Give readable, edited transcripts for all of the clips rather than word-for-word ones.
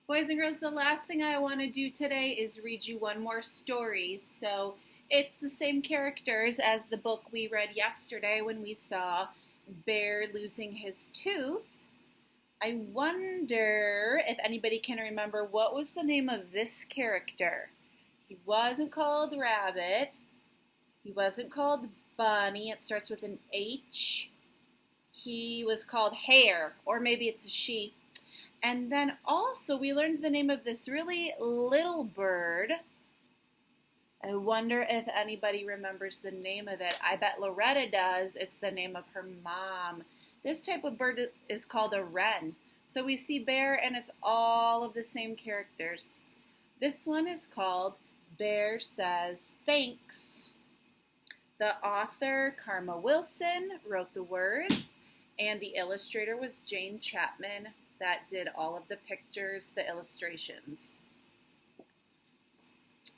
Boys and girls, the last thing I want to do today is read you one more story. So it's the same characters as the book we read yesterday when we saw Bear losing his tooth. I wonder if anybody can remember what was the name of this character. He wasn't called Rabbit. He wasn't called Bunny. It starts with an H. He was called Hare, or maybe it's a she. And then also we learned the name of this really little bird. I wonder if anybody remembers the name of it. I bet Loretta does. It's the name of her mom. This type of bird is called a wren. So we see Bear and it's all of the same characters. This one is called Bear Says Thanks. The author, Karma Wilson, wrote the words, and the illustrator was Jane Chapman that did all of the pictures, the illustrations.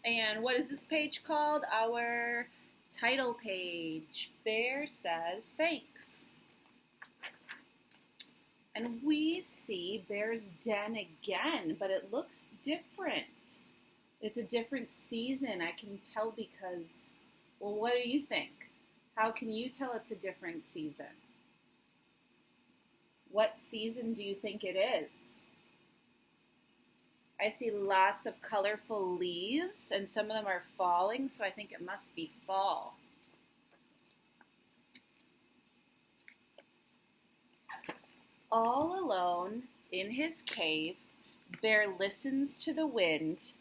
And what is this page called? Our title page. Bear Says Thanks. And we see Bear's den again, but it looks different. It's a different season. I can tell because, well, what do you think? How can you tell it's a different season? What season do you think it is? I see lots of colorful leaves, and some of them are falling, so I think it must be fall. All alone in his cave, Bear listens to the wind.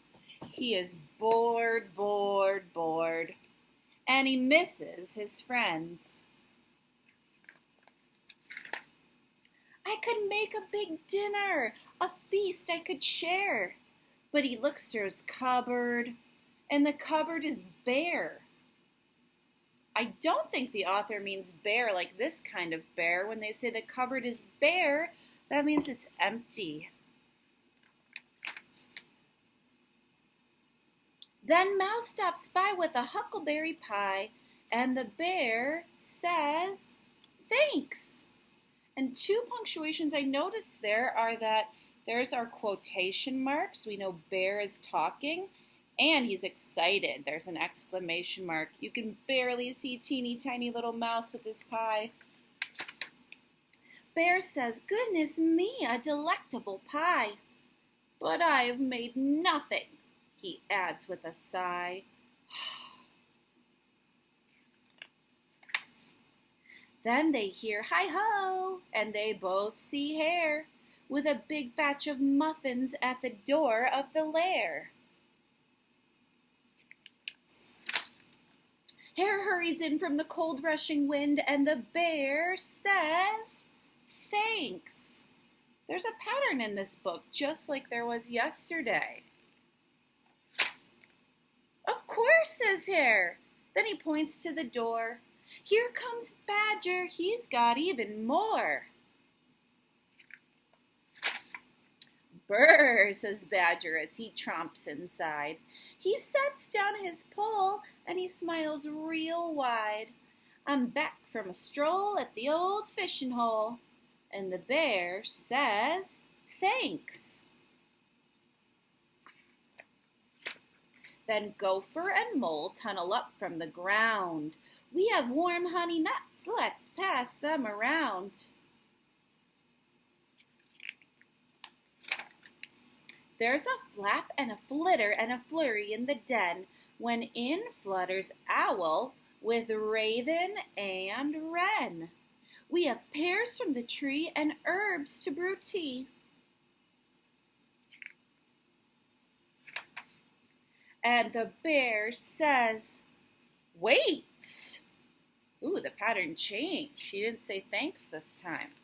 He is bored, bored, bored, and he misses his friends. I could make a big dinner, a feast I could share. But he looks through his cupboard, and the cupboard is bare. I don't think the author means bare like this kind of bare. When they say the cupboard is bare, that means it's empty. Then Mouse stops by with a huckleberry pie, and the bear says, "Thanks." And two punctuations I noticed there are that there's our quotation marks. We know Bear is talking, and he's excited. There's an exclamation mark. You can barely see teeny tiny little Mouse with his pie. Bear says, "Goodness me, a delectable pie. But I have made nothing," he adds with a sigh. Then they hear hi-ho, and they both see Hare with a big batch of muffins at the door of the lair. Hare hurries in from the cold rushing wind, and the bear says, "Thanks." There's a pattern in this book, just like there was yesterday. "Of course," says Hare. Then he points to the door. "Here comes Badger, he's got even more." "Brr," says Badger as he tromps inside. He sets down his pole and he smiles real wide. "I'm back from a stroll at the old fishing hole." And the bear says, "Thanks." Then Gopher and Mole tunnel up from the ground. "We have warm honey nuts, let's pass them around." There's a flap and a flitter and a flurry in the den, when in flutters Owl with Raven and Wren. "We have pears from the tree and herbs to brew tea." And the bear says, "Wait!" Ooh, the pattern changed. She didn't say thanks this time.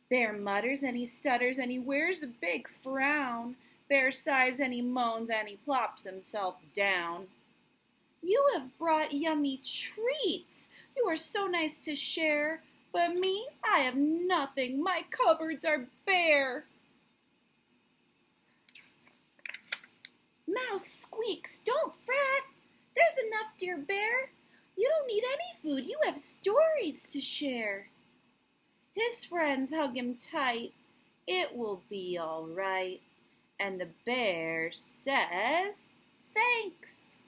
Bear mutters and he stutters and he wears a big frown. Bear sighs and he moans and he plops himself down. "You have brought yummy treats. You are so nice to share. But me, I have nothing. My cupboards are bare." Mouse squeaks, "Don't fret. There's enough, dear bear. You don't need any food. You have stories to share." His friends hug him tight. It will be all right. And the bear says, thanks.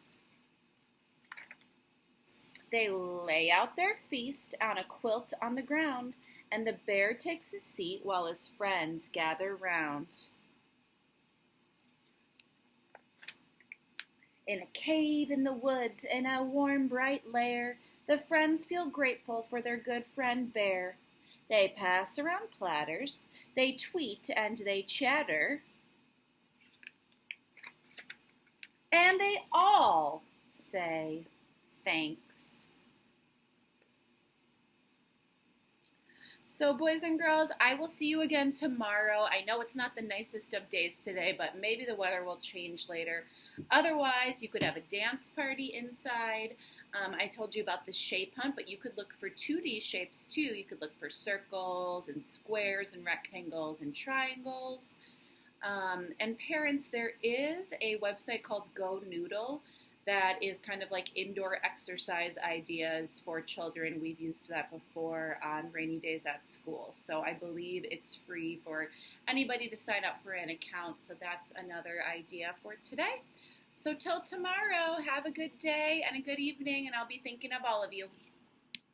They lay out their feast on a quilt on the ground, and the bear takes a seat while his friends gather round. In a cave in the woods, in a warm, bright lair, the friends feel grateful for their good friend Bear. They pass around platters, they tweet and they chatter, and they all say thanks. So, boys and girls, I will see you again tomorrow. I know it's not the nicest of days today, but maybe the weather will change later. Otherwise, you could have a dance party inside. I told you about the shape hunt, but you could look for 2D shapes too. You could look for circles and squares and rectangles and triangles. And parents, there is a website called Go Noodle that is kind of like indoor exercise ideas for children. We've used that before on rainy days at school. So I believe it's free for anybody to sign up for an account. So that's another idea for today. So till tomorrow, have a good day and a good evening, and I'll be thinking of all of you.